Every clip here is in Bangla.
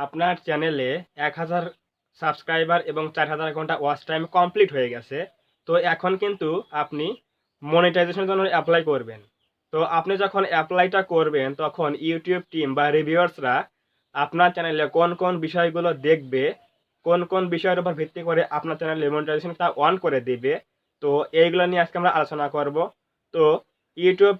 আপনার চ্যানেলে ১,০০০ সাবস্ক্রাইবার এবং ৪,০০০ ঘন্টা ওয়াচ টাইম কমপ্লিট হয়ে গেছে। তো এখন কিন্তু আপনি মনিটাইজেশনের জন্য এপ্লাই করবেন। তো আপনি যখন এপ্লাইটা করবেন তখন ইউটিউব টিম বা রিভিউয়ার্সরা আপনার চ্যানেলে কোন, কোন বিষয়গুলো দেখবে, কোন, কোন বিষয়ের উপর ভিত্তি করে আপনার চ্যানেলে মনিটাইজেশনটা অন করে দিবে। তো এইগুলো নিয়ে আজকে আমরা আলোচনা করব। তো ইউটিউব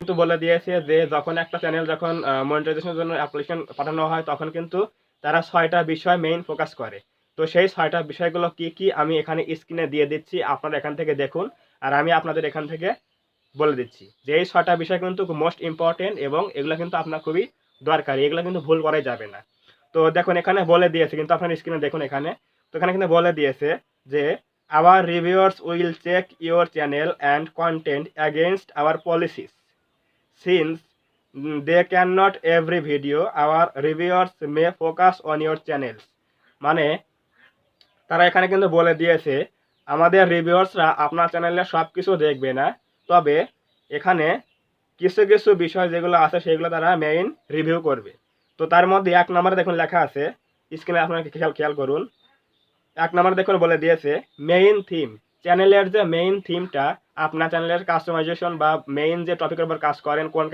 কিন্তু বলে দিয়েছে যে যখন একটা চ্যানেল যখন মনিটাইজেশনের জন্য অ্যাপ্লিকেশন পাঠানো হয় তখন কিন্তু তারা ৬টা বিষয় মেইন ফোকাস করে। তো সেই ৬টা বিষয়গুলো কি, কি আমি এখানে স্ক্রিনে দিয়ে দিচ্ছি। আপনারা এখান থেকে দেখুন। আর আমি আপনাদের এখান থেকে বলে দিচ্ছি যে এই ৬টা বিষয় কিন্তু মোস্ট ইম্পোর্টেন্ট এবং এগুলো কিন্তু আপনার খুবই দরকারি। এগুলো কিন্তু ভুল করাই যাবে না। তো দেখুন এখানে বলে দিয়েছে কিন্তু আপনার স্ক্রিনে দেখুন এখানে। তো এখানে কিন্তু বলে দিয়েছে যে our reviewers will check your channel and content against our policies. Since they cannot every video, our reviewers may focus on your channels. মানে তারা এখানে কিন্তু বলে দিয়েছে আমাদের রিভিউয়ার্সরা আপনার চ্যানেলে সব কিছু দেখবে না, তবে এখানে কিছু কিছু বিষয় যেগুলো আছে সেগুলো তারা মেইন রিভিউ করবে। তো তার মধ্যে ১ নম্বরে দেখুন লেখা আছে, স্ক্রিনে আপনারা খেয়াল করুন। ১ নম্বরে দেখুন বলে দিয়েছে মেইন থিম। চ্যানেলের যে মেইন থিমটা আপনার চ্যানেলের কাস্টমাইজেশন বা মেইন যে টপিকের উপর কাজ করেন, কোন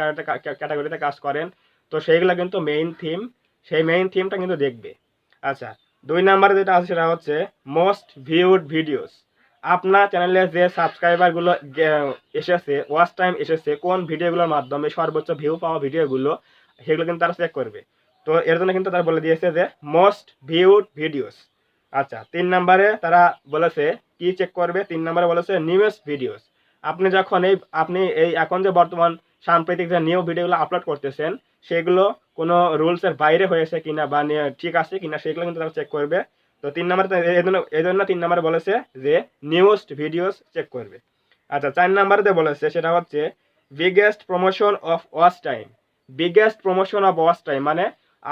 ক্যাটাগরিতে কাজ করেন, তো সেইগুলো কিন্তু মেইন থিম, সেই মেইন থিমটা কিন্তু দেখবে। আচ্ছা, ২ নম্বরে যেটা আছে সেটা হচ্ছে মোস্ট ভিউড ভিডিওস। আপনার চ্যানেলে যে সাবস্ক্রাইবারগুলো এসেছে, ওয়াচ টাইম এসেছে, কোন ভিডিওগুলোর মাধ্যমে সর্বোচ্চ ভিউ পাওয়া ভিডিওগুলো, সেগুলো কিন্তু তারা চেক করবে। তো এর জন্য কিন্তু তারা বলে দিয়েছে যে মোস্ট ভিউড ভিডিওস। আচ্ছা, ৩ নম্বরে তারা বলেছে কি চেক করবে? ৩ নম্বরে বলেছে নিউয়েস্ট ভিডিওস। আপনি এই এখন যে বর্তমান সাম্প্রতিক যে নিউ ভিডিওগুলো আপলোড করতেছেন, সেগুলো কোনো রুলসের বাইরে হয়েছে কিনা বা ঠিক আছে কিনা সেগুলো কিন্তু তারা চেক করবে। তো ৩ নম্বরে এজন্য ৩ নম্বরে বলেছে যে নিউয়েস্ট ভিডিওস চেক করবে। আচ্ছা, ৪ নম্বরে বলেছে সেটা হচ্ছে biggest promotion of watch time. Biggest promotion of watch time মানে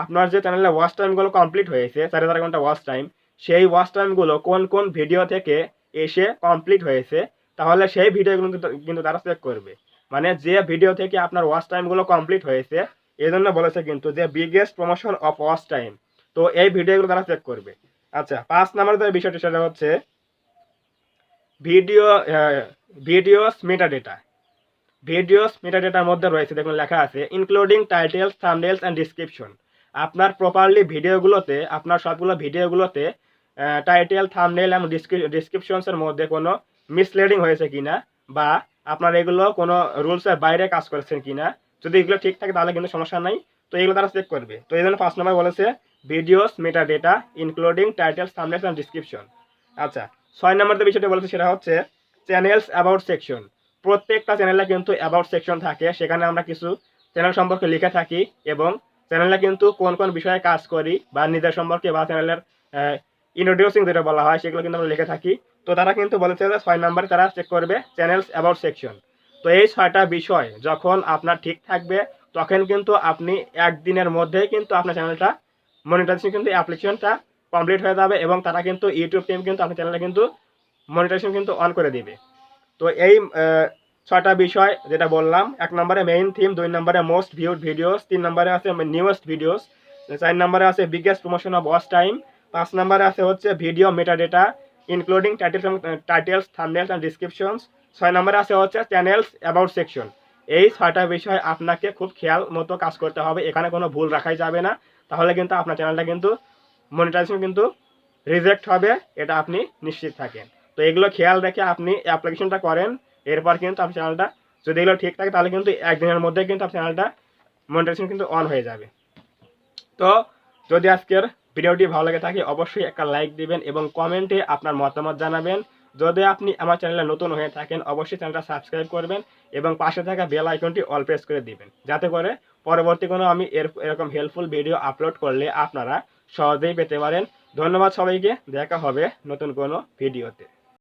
আপনার যে চ্যানেলে ওয়াচ টাইমগুলো কমপ্লিট হয়েছে, ৪,০০০ ঘন্টা ওয়াচ টাইম, সেই ওয়াচ টাইমগুলো কোন, কোন ভিডিও থেকে এসে কমপ্লিট হয়েছে, তাহলে সেই ভিডিওগুলো কিন্তু তারা চেক করবে। মানে যে ভিডিও থেকে আপনার ওয়াচ টাইমগুলো কমপ্লিট হয়েছে, এজন্য বলেছে কিন্তু যে biggest promotion of watch time. তো এই ভিডিওগুলো তারা চেক করবে। আচ্ছা, ৫ নম্বরে যে বিষয়টি সেটা হচ্ছে ভিডিও ভিডিওস মেটাডেটা। ভিডিওস মেটাডেটার মধ্যে রয়েছে দেখুন লেখা আছে ইনক্লুডিং টাইটেলস, থাম্বনেইলস অ্যান্ড ডেসক্রিপশন। আপনার প্রপারলি ভিডিওগুলোতে, আপনার সবগুলো ভিডিওগুলোতে টাইটেল, থাম্বনেইল এবং ডেসক্রিপশনসের মধ্যে কোনো মিসলিডিং হয়েছে কিনা বা আপনার এগুলো কোনো রুলসের বাইরে কাজ করছেন কিনা। যদি এগুলো ঠিক থাকে তাহলে কিন্তু সমস্যা নাই। তো এগুলো তারা চেক করবে। তো এই জন্য ৫ নম্বর বলেছে videos metadata including titles, থাম্বনেইলস and description. আচ্ছা, ৬ নম্বর যে বিষয়টা বলেছে সেটা হচ্ছে চ্যানেলস অ্যাবাউট সেকশন। প্রত্যেকটা চ্যানেলে কিন্তু অ্যাবাউট সেকশন থাকে, সেখানে আমরা কিছু চ্যানেল সম্পর্কে লিখে থাকি এবং চ্যানেলে কিন্তু কোন কোন বিষয়ে কাজ করি বা নিজের সম্পর্কে বা চ্যানেলের ইন্ট্রোডিউসিং যেটা বলা হয় সেগুলো কিন্তু আমরা লিখে থাকি। তো তারা কিন্তু বলেছে যে ৬ নম্বরে তারা চেক করবে চ্যানেলস অ্যাবাউট সেকশন। তো এই ৬টা বিষয় যখন আপনার ঠিক থাকবে তখন কিন্তু আপনি একদিনের মধ্যেই কিন্তু আপনার চ্যানেলটা মনিটাইজেশন কিন্তু অ্যাপ্লিকেশনটা কমপ্লিট হয়ে যাবে এবং তারা কিন্তু ইউটিউব টিম কিন্তু আপনার চ্যানেলে কিন্তু মনিটাইজেশন কিন্তু অন করে দিবে। তো এই ৬টা বিষয় যেটা বললাম, ১ নম্বরে মেইন থিম, ২ নম্বরে মোস্ট ভিউড ভিডিওস, ৩ নম্বরে আছে নিউয়েস্ট ভিডিওস, ৪ নম্বরে আছে biggest promotion of watch time, ৫ নম্বরে আছে হচ্ছে video metadata including titles, থাম্বনেইলস and descriptions, ৬ নম্বরে আছে হচ্ছে চ্যানেলস অ্যাবাউট সেকশন। এই ৬টা বিষয় আপনাকে খুব খেয়াল মতো কাজ করতে হবে। এখানে কোনো ভুল রাখাই যাবে না। তাহলে কিন্তু আপনার চ্যানেলটা কিন্তু মনিটাইজেশন কিন্তু রিজেক্ট হবে, এটা আপনি নিশ্চিত থাকেন। তো এগুলো খেয়াল রেখে আপনি অ্যাপ্লিকেশনটা করেন। এরপর কিন্তু আপনার চ্যানেলটা যদি এগুলো ঠিক থাকে তাহলে কিন্তু একদিনের মধ্যে কিন্তু আপনার চ্যানেলটা মনিটাইজেশন কিন্তু অন হয়ে যাবে। তো যদি আজকের ভিডিওটি ভালো লাগে থাকে অবশ্যই একটা লাইক দিবেন এবং কমেন্টে আপনার মতামত জানাবেন। যদি আপনি আমার চ্যানেলে নতুন হয়ে থাকেন অবশ্যই চ্যানেলটা সাবস্ক্রাইব করবেন এবং পাশে থাকা বেল আইকনটি অল প্রেস করে দিবেন, যাতে করে পরবর্তী কোনো আমি এরকম হেল্পফুল ভিডিও আপলোড করলে আপনারা সহজেই পেতে পারেন। ধন্যবাদ সবাইকে, দেখা হবে নতুন কোনো ভিডিওতে।